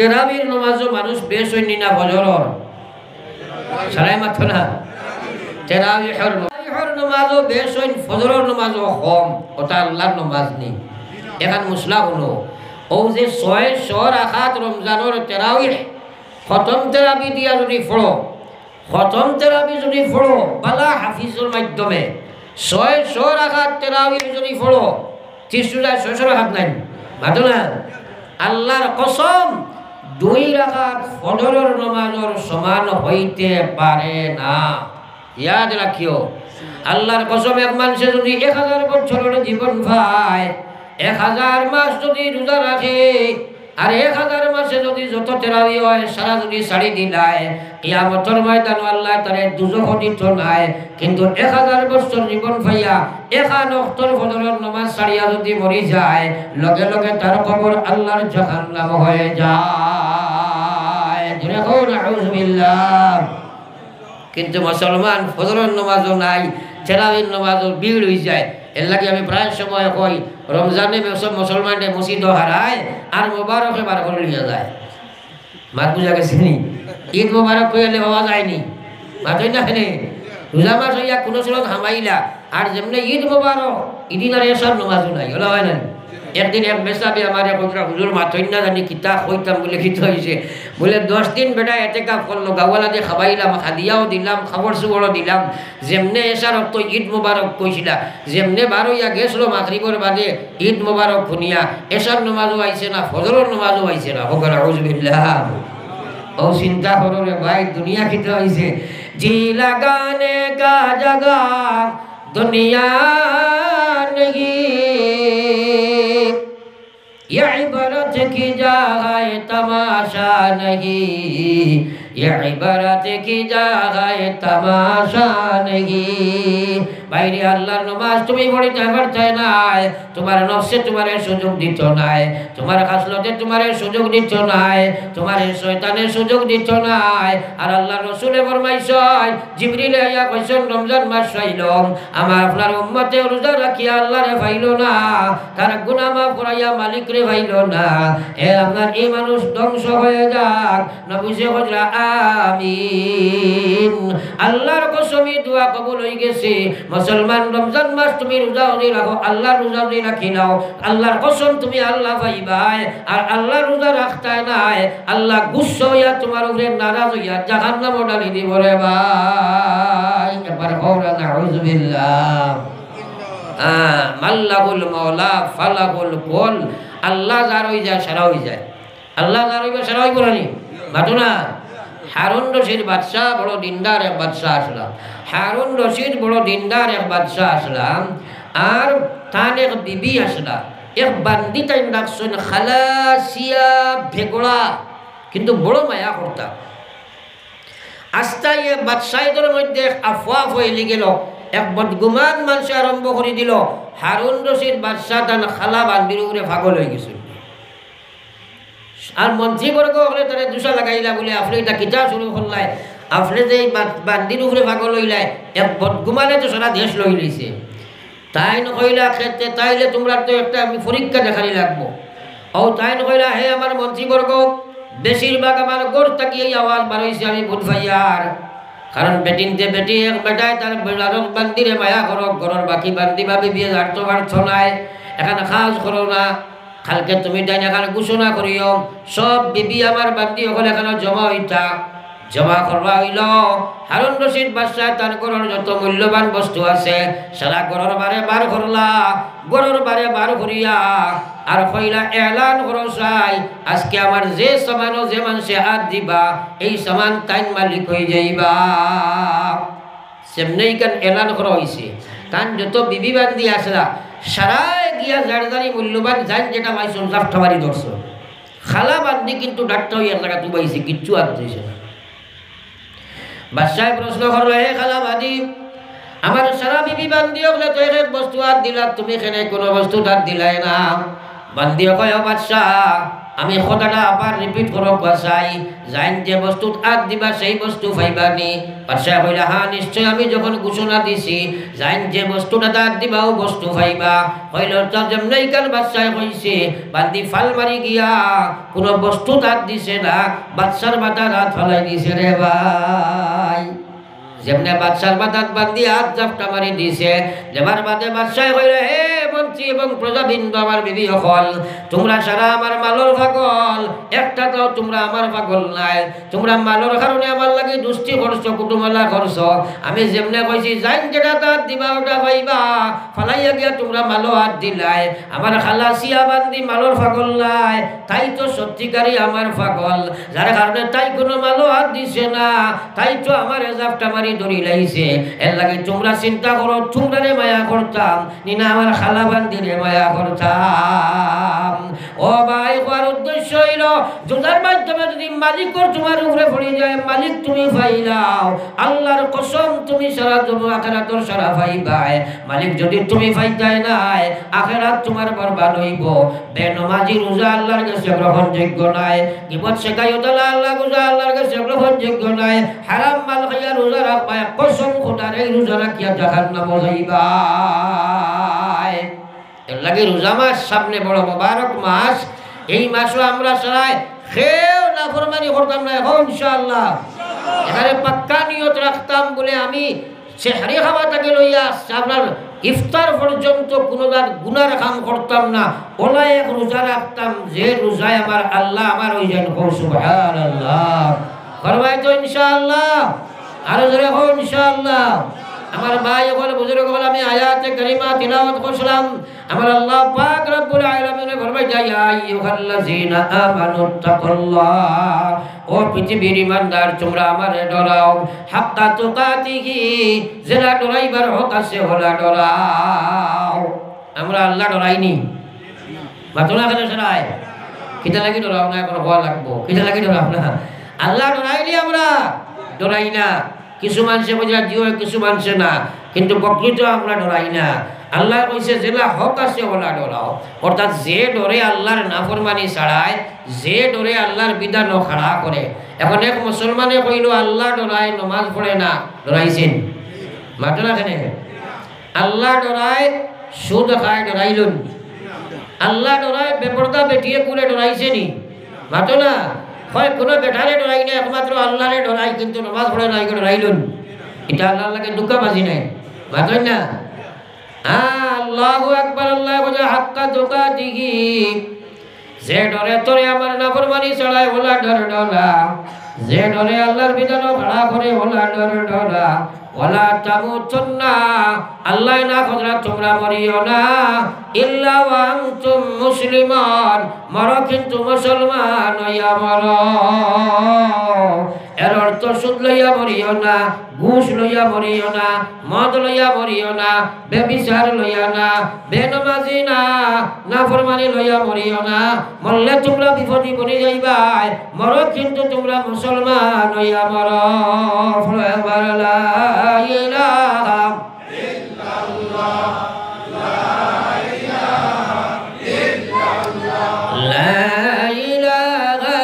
তেরাবির নামাজও মানুষ বেশ হয়নি না ফজরর সারাই মাত্র না তেরাবিহর নামাজও বেশ হইন ফজরর নামাজও কম ওটা আল্লাহর নামাজ নেই এখন মুসলা হলো ও যে 600 রাকাত রমজানের তেরাবিহ খতম তেরাবি দিয়া যদি পড়ো খতম তেরাবি যদি পড়ো বালা হাফিজের মাধ্যমে 600 রাকাত তেরাবি যদি পড়ো 600 রাকাত নাই মাতো না আল্লাহর কসম 2 রাকাত ফজরের নামাজের সমান হইতে পারে না ইয়াদ রাখিও আল্লাহর কসম এক মানুষে যদি 1000 বছরের জীবন পায় 1000 মাস যদি রোজা রাখে আর 1000 মাসে যদি যত তেরাবি হয় সারা যদি ছাড়ি দিলায় কিয়ামতের ময়দানে আল্লাহ তারে দুজখ দিত নাই কিন্তু 1000 বছর জীবন পাইয়া 1 ওয়াক্তের ফজরের নামাজ ছাড়িয়া যদি মরি যায় লগে লগে তার কবর আল্লাহর জাহান্নাম হয়ে যায় দেখুন আউযুবিল্লাহ কিন্তু মুসলমান ফজরের নামাজও নাই তেরাবির নামাজও ভিড় হয়ে যায় এর লাগে আমি প্রায় সময় কই রমজানে সব মুসলমানরা মসজিদ হারায় আর মোবারকে বার করে নিয়ে যায় মাত বুঝা গেছে নি ঈদ মোবারক কইলে হওয়া যায়নি মাতই না হেনে রোজা মাস হইয়া কোনো সময় হামাইলা আর যেমনি ঈদ মোবারক ঈদিন আর এসব নামাজও নাই হলো হয় না একদিন এক মেসাবি আমার কইরা হুজুর মাতই না জানি কিতা কইতাম বলে কিত হইছে বলে 10 দিন বেটা এতেকাফ করলো গাওয়ালা দিয়ে খাবাইলাম খাদিয়াও দিলাম খবর সুবড়ও দিলাম যেমনে এসার তো ঈদ মোবারক কইছিলা যেমনে বারোইয়া গেছলো মাগরিবের বাদে ঈদ মোবারক খুনিয়া এসার নামাজও আইছে না ফজরের নামাজও আইছে না হোক আউযুবিল্লাহ ও চিন্তা করো রে ভাই দুনিয়া কিত হইছে জি লাগানে কা জাগা দুনিয়া নেহি ये इबारत की जगह तमाशा नहीं ये इबारत की जगह तमाशा नहीं বাইরে আল্লাহর নামাজ তুমি পড়িতে পারতে না তোমার নফসে তোমারে সুযোগ দিত না তোমার খাসলতে তোমারে সুযোগ দিত না তোমার শয়তানের সুযোগ দিত না আর আল্লাহর রাসূলে ফরমাইছেন জিবরিল আয়া কইছেন রমজান মাস আইলম আমার আপনার উম্মতে রোজা রাখিয়া আল্লাহরে পাইলো না তার গুনাহ মাফ করাইয়া মালিক রে পাইলো না এ আপনার এই মানুষ ধ্বংস হয়ে যাক নবী সে কইরা আমিন আল্লাহর কসমে দোয়া কবুল হয়ে গেছে মুসলমান রমজান মাস তুমি রোজা যদি রাখো আল্লাহর রোজা যদি রাখি নাও আল্লাহর কসম তুমি আল্লাহ পাইবাই আর আল্লাহর রোজা রাখতে নাই আল্লাহ গুসা হইয়া তোমার উপরে নারাজ হইয়া জাহান্নামে ডালি দিব রে ভাই একবার কওরা নাউযুবিল্লাহ মাল্লাহুল মাওলা ফালাহুল কুল আল্লাহ যার হই যায় সারা হই যায় আল্লাহ যার হইবে সারা হইব না নি বাতো না হারুন রশিদ বাদশাহ বড় দিনদার এক বাদশাহ আসলাম হারুন রশিদ বড় দিনদার এক বাদশাহ আসলাম আর তার এক বিবি আসলা এক বান্দি তাই ডাকছেন খালাসিয়া ভেগড়া কিন্তু বড় মায়া করতা আস্তে এ বাদশাহীদের মধ্যে আফওয়া হয়ে গেল এক বদগুমান মানুষ আরম্ভ করে দিল হারুন রশিদ বাদশাহ তার খালা বান্দির উপরে পাগল হয়ে গেছিল আর মন্ত্রীবর্গ হলে তারা দুসা লাগাইলা বলে আপনি এটা কিতা শুরু করলাই আপনি যে বান্দির উপরে পাগল হইলাই এক বদগুমানে তো সারা দেশ লই লইছে তাই নকইলা ক্ষেত্রে তাইলে তোমরা তো একটা আমি পরীক্ষা দেখানি লাগবো ও তাই নকইলা হে আমার মন্ত্রীবর্গ বেশিরভাগ আমার গড় থাকি এই আওয়াজ বার হয়েছে আমি বুঝ ভাইয়ার কারণ বেটিনতে বেটি এক বেটায় তার বেড়ারক বান্দিরে মায়া করক ঘরের বাকি বান্দি ভাবি বিয়ে জারতো বাড়ছ নাই এখানে খাস করো না কালকে তুমি তাই এখানে ঘোষণা করিও সব বিবি আমার বান্দি হলে এখানে জমা হইতা জমা করবা হইল হারুন রশিদ বাদশাহ তার ঘরের যত মূল্যবান বস্তু আছে সারা ঘরের বারে বার করলা ঘরের বারে বার করিয়া আর কইলা এলান করো চাই আজকে আমার যে সামানো যে মানুষে হাত দিবা এই সামান তাইন মালিক হয়ে যাইবা সেমনেই কেন এলান করা হয়েছে তান যত বিবি বান্দি আসলা সারায় গিয়া জারদারি মূল্যবান যান যেটা মাইসুল জাফঠাবারি দর্শন খালা বান্দি কিন্তু ডাক্তার হইয়ার জায়গা তুবাইছে কিচ্ছু আর দিয়েছে না বাদশাহ প্রশ্ন করলো হে খালা বাদি আমার সারা বিবি বান্দি হলে তো এক বস্তু হাত দিলা তুমি এখানে কোনো বস্তু হাত দিলাই না বান্দি কয় বাদশাহ আমি কথাটা আবার রিপিট করব চাই, যাইন যে বস্তুত হাত দিবা সেই বস্তু পাইবানি। বাদশাহ কইলা হ্যাঁ নিশ্চয়, আমি যখন ঘোষণা দিছি যাইন যে বস্তুটা হাত দিবা ও বস্তু পাইবা। হইল তো যেমনি কাল বাদশাহ কইছে, বান্দি ফাল মারি গিয়া কোনো বস্তু হাত দিছে না, বাদশার মাথার হাত ফেলাই দিছে রে ভাই। যেমনে বাদশার মাথাত বান্দি হাত জাপটা মারি দিছে, দেবার বাদে বাদশাহ কইলে হে মন্ত্রী এবং প্রজাবৃন্দ, আমার বিবি হল, তোমরা সারা আমার মালর পাগল, একটা তো তোমরা আমার পাগল নাই। তোমরা মালর কারণে আমার লাগে দুষ্টি করছো, কুটুমলা করছো। আমি যেমনে কইছি যাইন যেটা তার দিবা ওটা পাইবা, ফালাইয়া গিয়া তোমরা মালো হাত দিলাই। আমার খালাসিয়া বান্দি মালর পাগল নাই, তাই তো সত্যিকারই আমার পাগল, যার কারণে তাই কোনো মালো হাত দিছে না, তাই তো আমার জাপটা মারি ধরি লাইছে। এর লাগে তোমরা চিন্তা করো, তোমরা রে মায়া করতাম নিনা আমার খালা বান্দিরে মায়া করতাম। ও ভাই, হওয়ার উদ্দেশ্য হইল জোদার মাধ্যমে যদি মালিকর তোমার উপরে পড়ে যায়, মালিক তুমি পাইলাও, আল্লাহর কসম তুমি সারা জন্য আখেরাতর সারা পাইবাই। মালিক যদি তুমি পাইতাই নাই, আখেরাত তোমার বরবাদ হইব। বেনমাজি রোজা আল্লাহর কাছে গ্রহণযোগ্য নাই, গীবত শেখাইও তালা আল্লাহ রোজা আল্লাহর কাছে গ্রহণযোগ্য নাই। হারাম মাল খাইয়া রোজা রাখবা, কসম খোদার এই রোজা রাখিয়া জাহান্নাম যাইবা। এর লাগে রোজা মাস সামনে বড় মোবারক মাস, এই মাসও আমরা সবাই খেয়েও নাফরমানি করতাম না এখন ইনশাআল্লাহ। এখানে পাক্কা নিয়ত রাখতাম বলে আমি সেহরি খাওয়াটাকে লইয়া আপনার ইফতার পর্যন্ত কোনো গুনার কাম করতাম না, ওলা এক রোজা রাখতাম, যে রোজায় আমার আল্লাহ আমার ওই যেন সুবহানাল্লাহ করবাই তো ইনশাআল্লাহ। আরো জোরে হোক ইনশাআল্লাহ। আমার ভাই বলে বুজুর্গ বলে আমি আয়াতে কারিমা তিলাওয়াত করছিলাম। আমার আল্লাহ পাক রব্বুল আলামিন ফরমায় ইয়া আইয়ুহাল্লাযীনা আমানুত্তাকুল্লাহ, ও পৃথিবীর ঈমানদার তোমরা আমারে ডরাও, হাক্কা তুকাতিহি, যারা ডরাইবার হক আছে ওলা ডরাও। আমরা আল্লাহ ডরাইনি, মাতনা কেন শোনায় কিটা লাগি ডরাও না, এখন হওয়া লাগবো কিটা লাগি ডরাও না, আল্লাহ ডরাইনি, আমরা ডরাই না। কিছু মানুষে বোঝা দিও, কিছু মানুষে না, কিন্তু প্রকৃত আমরা ডরাই না। আল্লাহ কইছে যেলা হক আছে ওলা ডরাও, অর্থাৎ যে ডরে আল্লাহর নাফরমানি ছাড়ায়, যে ডরে আল্লাহর বিধান খাড়া করে। এখন এক মুসলমানে কইল আল্লাহ ডরায়, নমাজ পড়ে না, ডরাইছেন মাত্র না কেন? আল্লাহ ডরায়, সুদ খায়, ডরাইলুন। আল্লাহ ডরায়, বেপরদা বেটিয়ে করে ডরাইছেনি, মাত্র না। হয় কোনো বেটারে ডরাই না, একমাত্র আল্লাহরে ডরাই, কিন্তু নমাজ পড়ে নাই, ডরাইলুন। এটা আল্লাহর লাগে দুঃখাবাজি নাই, মাত্র না। আল্লাহু আকবার, আল্লাহ বোঝা হাক্কা তুকাতিহি, যে ডরে তোরে আমার নাফরমানি ছাড়ায় ওলা ডর ডরা, যে ডরে আল্লাহর বিধান খাড়া করে ওলা ডর ডরা। ওয়ালা তামুতুন্না, আল্লাহ না খোদরা তোমরা মরিও না, ইল্লা ওয়া আনতুম মুসলিমান, মরো কিন্তু মুসলমান হইয়া মরো। এর অর্থ সুদ লইয়া মরিও না, ঘুষ লইয়া মরিও না, মদ লইয়া মরিও না, বেবিচার লইয়া না, বেনমাজি না, নাফরমানি লইয়া মরিও না। মরলে তোমরা বিপদে পড়ে যাইবাই, মরো কিন্তু তোমরা মুসলমান হইয়া মরো। লা ইলাহা ইল্লাল্লাহ, লা ইলাহা ইল্লাল্লাহ, লা ইলাহা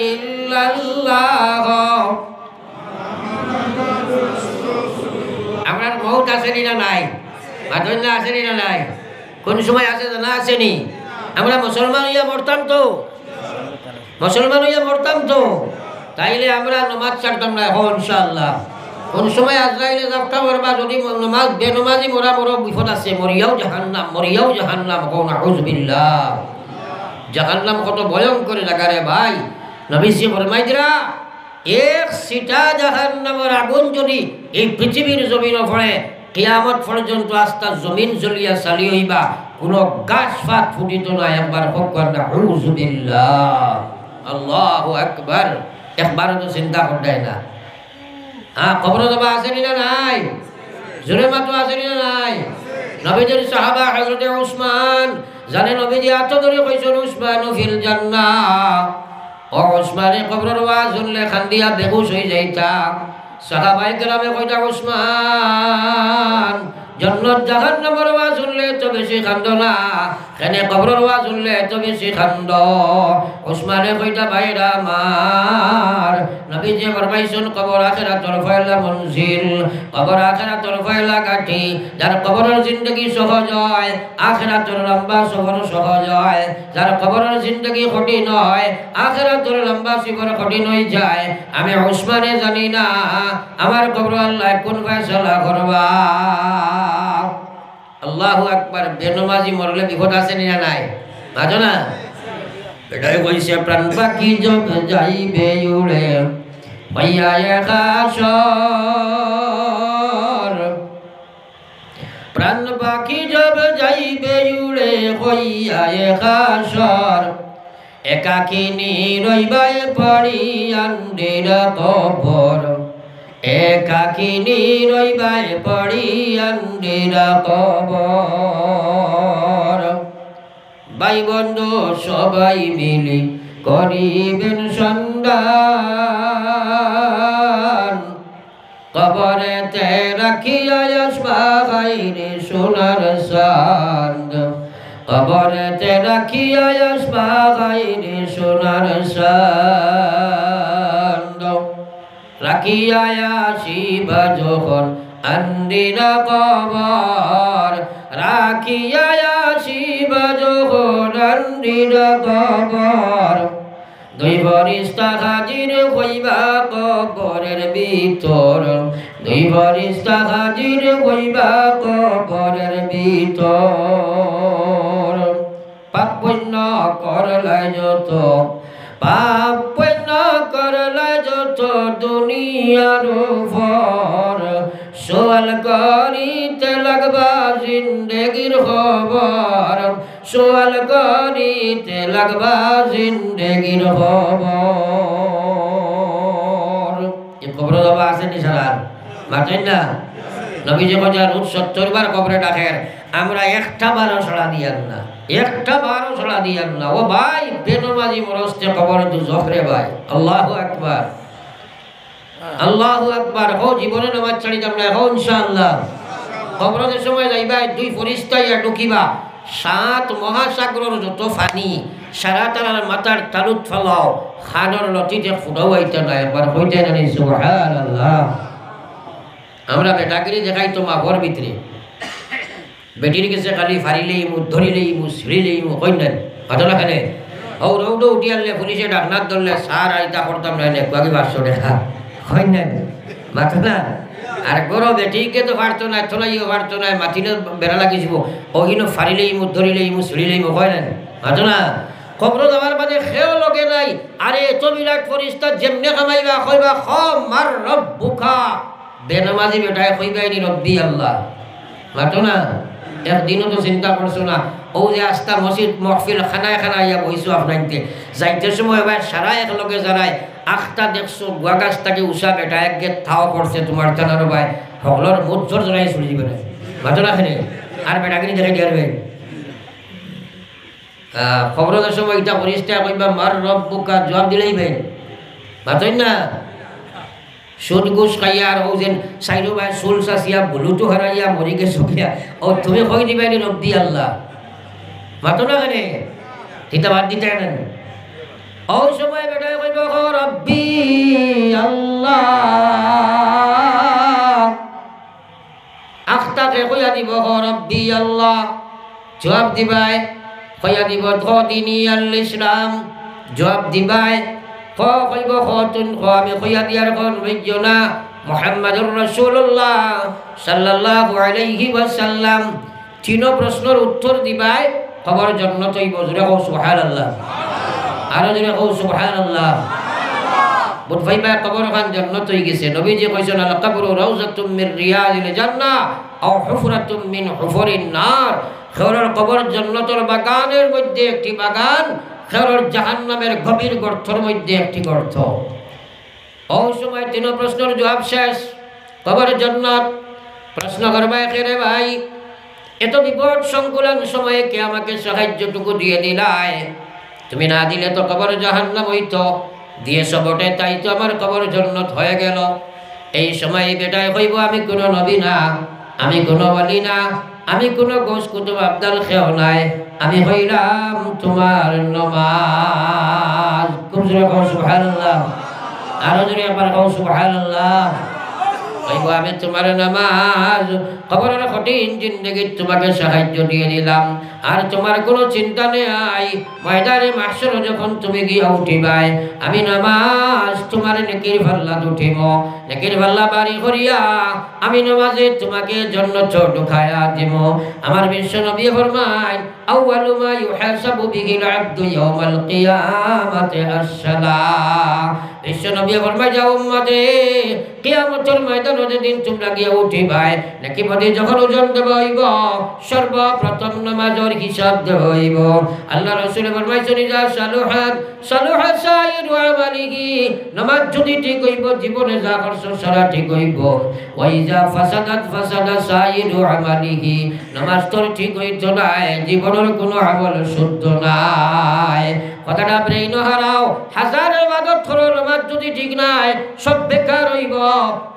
ইল্লাল্লাহ। আমরা মৌত আসেনি না নাই, মাধন্য আসেনি না নাই, কোন সময় আসে জানা আসেনি? আমরা মুসলমান হইয়া মরতাম তো, মুসলমান হইয়া মরতাম তো, তাইলে আমরা নমাজ ছাড়তাম না এখন ইনশাআল্লাহ। কোন সময় আজরাইলে জাপটা মারবা, যদি নমাজ বেনমাজি মরা বড় বিপদ আছে, মরিয়াও জাহান্নাম, মরিয়াও জাহান্নাম। কোন আউযুবিল্লাহ, জাহান্নাম কত ভয়ঙ্কর জায়গা রে ভাই। নবীজি ফরমাই দিরা, এক সিটা জাহান্নামের আগুন যদি এই পৃথিবীর জমিনে পড়ে, কিয়ামত পর্যন্ত আস্তা জমিন জ্বলিয়া চালি হইবা, কোনো গাছ পাত ফুটিত না। একবার হোক না আউযুবিল্লাহ, আল্লাহু আকবার, একবার তো চিন্তা করতেই না। কবর জবা আসেনি না নাই? জোরে মাতো আসেনি না নাই? নবীজির সাহাবা হযরত উসমান, জানে নবীজি এত ধরে কইছেন উসমান ফিল জান্নাহ। ও উসমানে কবরের ওয়াজ শুনলে খান্দিয়া বেহুশ হয়ে যাইতা। সাহাবায়ে কেরামে কইতা উসমান জান্নাত জাহান্নামের ওয়াজ শুনলে তো বেশি কান্দ না, কেনে কবরের ওয়াজ শুনলে তো বেশি কান্দ। উসমানে কইতা ভাইরা আমার, নবী যে ফরমাইছেন কবর আখিরাতুল ফায়লা মনজিল, কবর আখিরাতুল ফায়লা গাঠি। যার কবরের জিন্দেগি সহজ হয়, আখিরাতুল লম্বা সফর সহজ হয়। যার কবরের জিন্দেগি কঠিন হয়, আখিরাতুল লম্বা সফর কঠিন হয়ে যায়। আমি উসমানে জানি না আমার কবর আল্লাহ কোন ফয়সালা করবা। আল্লাহু আকবার। বেনমাজি মরলে বিপদ আছে না নাই? বুঝো না? এটাই কইছে প্রাণ পাখি জব যাইবে উড়ে মাইয়া একাশর, প্রাণ পাখি জব যাইবে উড়ে হইয়া একাশর, একাকিনী রইবায় পড়ি আন্দির কবর, একাকিনী রইবায় পড়ি আন্দির কবর। ভাই বন্ধু সবাই মিলি করিবেন সন্ধান, কবরেতে রাখিয়া আসবা গাইরে সোনার চাঁদ, কবরেতে রাখিয়া আসবা গাইরে সোনার চাঁদ। রাখিয়া আসিবা যখন আন্দিরা কবর, রাখিয়া আসিবা যখন আন্দিরা কবর, দুই ফরিস্তা হাজির হইবা কবরের ভিতর, দুই ফরিস্তা হাজির হইবা কবরের ভিতর। পাপ পুণ্য করলাই যত, পাপ পুণ্য করলাই যত দুনিয়ার উপর, সোয়াল করিতে লাগবা জিন্দেগির খবর, সোয়াল করিতে লাগবা জিন্দেগির খবর। এই কবর দাবা আছে নি সারার মাতেন না? নবীজি কইয়া রোজ 70 বার কবরে ডাকেন, আমরা একটা বারও ছড়া দিয়ান না, একটা বারও ছড়া দিয়ান না। ও ভাই বেনমাজি মরস্তে কবরে তো জফরে ভাই। আল্লাহু আকবার, আল্লাহু আকবার। হো জীবনে নামাজ ছাড়ি যাব না, হো ইনশাআল্লাহ। কবরের সময় যাইবা, দুই ফরিস্তা ইয়া ঢুকিবা, 7 মহাসাগরের যত পানি সারা তারার মাথার তালুত ফেলাও, খানের লতিতে ফুটাও আইতে না, একবার হইতে না সুবহানাল্লাহ। আমরা বেটাগিরি দেখাই তো মা ঘর ভিতরে, বেটির কাছে খালি ফারিলেই মু, ধরিলেই মু, ছিঁড়িলেই মু, কই না ঘটনা খানে ও রৌডো উঠি আনলে পুলিশে ডাকনাথ ধরলে সার আইতা করতাম না, একবারই 500 টাকা, কই না মাথা না। আর গরো বেটিকে তো পারতো না, থলাইও পারতো না, মাটিলে বেড়া লাগিয়েছিল, ওইনো ফারিলেই মু, ধরিলেই মু, ছিঁড়িলেই মু, কই না মাথা না। কবর যাওয়ার বাদে খেও লগে নাই। আরে এত বিরাট ফরিস্তা যেমনে কামাইবা কইবা খ মার রব্বুকা, বেনামাজি বেটায় কইবাই নি রব্বি আল্লাহ, মাতো না। একদিনও তো চিন্তা করছো না, ও যে আস্তা মসজিদ মহফিল খানায় খানায় ইয়া বইছো আপনাইতে যাইতে সময় এবার সারা একলগে যারায় আখটা দেখছো গুয়া গাছ তাকে উষা বেটা এক গেট থাও করছে তোমার টানার ভাই সকলের মুখ জোর জড়াই চলে যাবে না, মাতো না খানে। আর বেটাগিনি দেখাই দিয়ে আসবে খবরের সময় ইটা পরিষ্কার কইবা মার রব্বুকা, জবাব দিলেই ভাই মাতই না। সুদ ঘুষ খাইয়া আর ও যেন সাইডো ভাই চুল চাচিয়া ভুলুটো হারাইয়া মরি গেছো গিয়া, ও তুমি কই দিবাই নি রব্বি আল্লাহ, মাতো না কেনে তিতা বাদ দিতে না। ও সময় বেটায় কইব রব্বি আল্লাহ, আখতাকে কইয়া দিব রব্বি আল্লাহ, জবাব দিবাই কইয়া দিব দিনী আল ইসলাম, জবাব দিবাই কইব তুন আমি কইয়া দিয়ার কোন বৈজ্ঞনা মুহাম্মাদুর রাসূলুল্লাহ সাল্লাল্লাহু আলাইহি ওয়াসাল্লাম। 3 প্রশ্নের উত্তর দিবাই খবর জান্নাত হইব। জোরে কও সুবহানাল্লাহ, আরো জোরে কও সুবহানাল্লাহ। বুঝ ভাইবা কবর খান জান্নাত হই গেছে। নবীজি কইছেন আল কবরু রাউযাতুম মির রিয়াদিল জান্নাহ আও হুফরাতুম মিন হুফুরিন নার। খবরের কবর জান্নাতের বাগানের মধ্যে একটি বাগান, খবর জাহান্নামের গভীর গর্তের মধ্যে একটি গর্ত। ওই সময় 3 প্রশ্নের জবাব শেষ, কবর জান্নাত। প্রশ্ন করবা রে ভাই এত বিপদ সংকুলন সময়ে কে আমাকে সাহায্যটুকু দিয়ে দিলাই, তুমি না দিলে তো কবর জাহান্নাম হইতো, দিয়েছ বটে তাই তো আমার কবর জান্নাত হয়ে গেল। এই সময় বেটায় কইব আমি কোনো নবী না, আমি কোনো ওয়ালি না, আমি কোনো গোশ কুতুব আব্দাল খেও নাই, আমি হইলাম তোমার নমাজ। খুব জোরে কও সুবহানাল্লাহ, আরো জোরে একবার কও সুবহানাল্লাহ। আমি তোমার নামাজ, খবরের কঠিন জিন্দগি তোমাকে সাহায্য দিয়ে দিলাম, আর তোমার কোনো চিন্তা নেই। ময়দানে মাহশরে যখন তুমি গিয়া উঠিবাই, আমি নামাজ তোমার নেকির পাল্লা উঠিব, নেকির পাল্লা বাড়ি করিয়া আমি নামাজে তোমাকে জান্নাত ঢুকায়া দিব। আমার বিশ্ব নবী ফরমায়, আউয়ালু মা ইউহাসাবু বিহিল আবদু ইয়াউমাল কিয়ামাতি আস-সালাহ। বিশ্ব নবী ফরমায়, যাও উম্মতে, কিয়ামতের ময়দানে যেদিন তোমরা গিয়া উঠিবাই, নাকি মধ্যে যখন ওজন দেব হইব, সর্বপ্রথম নামাজের হিসাব দেব হইব। আল্লাহ রাসূল ফরমাইছেন, যা সালুহাত সালুহাত সাইরু আমালিহি, নামাজ যদি ঠিক হইব, জীবনে যা করছো সারা ঠিক হইব। ওয়াইজা ফাসাদাত ফাসাদা সাইরু আমালিহি, নামাজ তোর ঠিক হইতো নাই, জীবনের কোনো আমল শুদ্ধ নাই। কথাটা ব্রেইন হারাও। হাজার ইবাদত করো, নামাজ যদি ঠিক নাই সব বেকার হইব।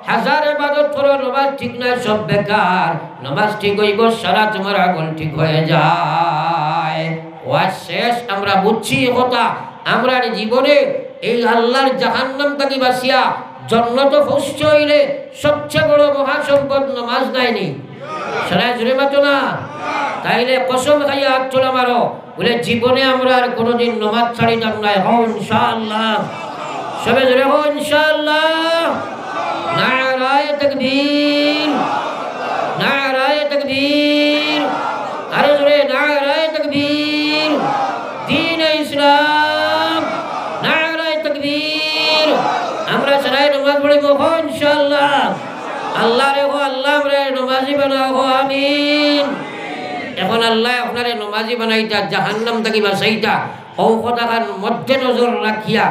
হাজার ইবাদত করো, নামাজ ঠিক নাই সব বেকার। নামাজ ঠিক হইব, সারা তোমার আমল ঠিক হয়ে যায়। ওয়াজ শেষ। আমরা বুঝছি কথা, আমরা জীবনে এই আল্লাহর জাহান্নাম থেকে বাঁচিয়া জান্নাতে পৌঁছতে হইলে সবচেয়ে বড় মহাসম্পদ নামাজ নাইনি? সারা জুড়ে মাতো না? তাইলে কসম খাইয়া হাত তোলা মারো, বলে জীবনে আমরা আর কোনোদিন নামাজ ছাড়িতাম না। হো ইনশাআল্লাহ, সবে জোরে হো ইনশাআল্লাহ। নারায়ে তাকবীর, নারায়ে তাকবীর, আরো জোরে নারায়ে তাকবীর। দ্বীন ইসলাম, নারায়ে তাকবীর। আমরা সারাই নামাজ পড়িব হো ইনশাআল্লাহ। আল্লাহ রে হো, আল্লাহ রে নামাজি বানাও হো, আমিন। এখন আল্লাহ আপনারে নমাজি বানাইতা, জাহান্নাম থেকে বাঁচাইতা। ও কথাখান মধ্যে নজর রাখিয়া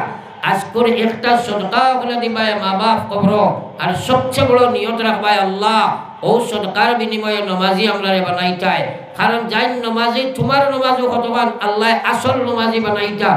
আজকের একটা সদকা ওখানে দিবাই মা বাপ কবর, আর সবচেয়ে বড় নিয়ত রাখবাই আল্লাহ ও সদকার বিনিময়ে নমাজি আমরা বানাইতাই। কারণ যাই নমাজি তোমার নমাজও কতবান আল্লাহ আসল নমাজি বানাইতা।